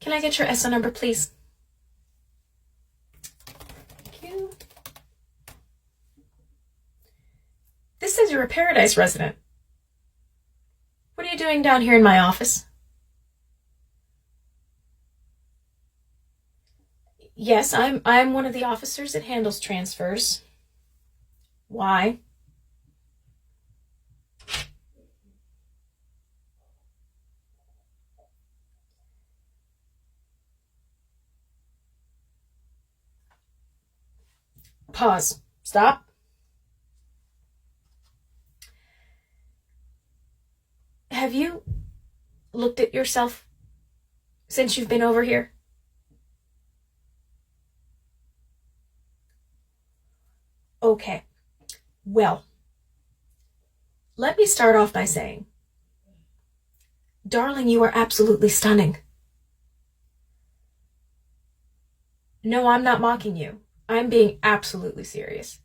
Can I get your SO number, please? Thank you. This says you're a Paradise resident. What are you doing down here in my office? Yes, I'm one of the officers that handles transfers. Why? Pause. Stop. Have you looked at yourself since you've been over here? Okay. Well, let me start off by saying, darling, you are absolutely stunning. No, I'm not mocking you. I'm being absolutely serious.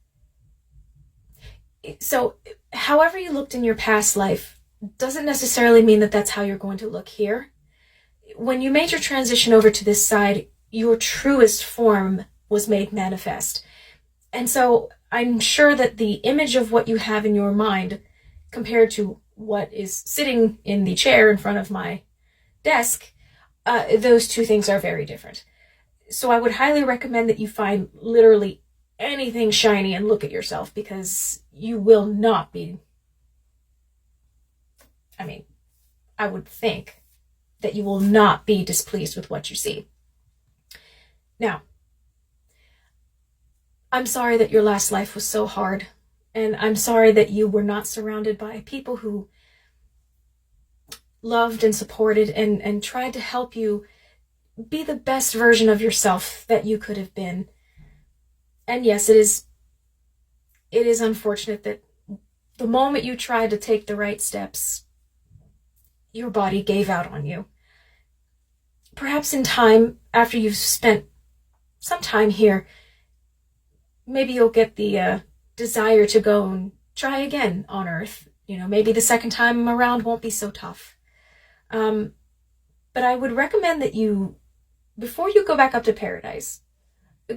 So, however you looked in your past life doesn't necessarily mean that that's how you're going to look here. When you made your transition over to this side, your truest form was made manifest. And so I'm sure that the image of what you have in your mind compared to what is sitting in the chair in front of my desk, those two things are very different. So I would highly recommend that you find literally anything shiny and look at yourself, because you will not be, I would think that you will not be displeased with what you see. Now, I'm sorry that your last life was so hard, and I'm sorry that you were not surrounded by people who loved and supported and tried to help you be the best version of yourself that you could have been. And yes, it is unfortunate that the moment you tried to take the right steps, your body gave out on you. Perhaps in time, after you've spent some time here, maybe you'll get the desire to go and try again on Earth. Maybe the second time around won't be so tough. But I would recommend that you, before you go back up to Paradise,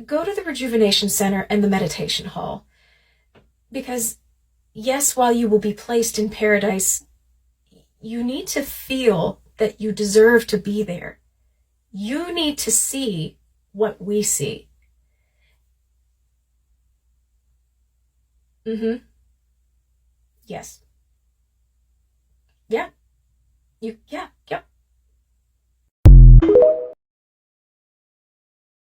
go to the Rejuvenation Center and the Meditation Hall. Because, yes, while you will be placed in Paradise, you need to feel that you deserve to be there. You need to see what we see. Mm-hmm. Yes. Yeah. Yeah. Yep.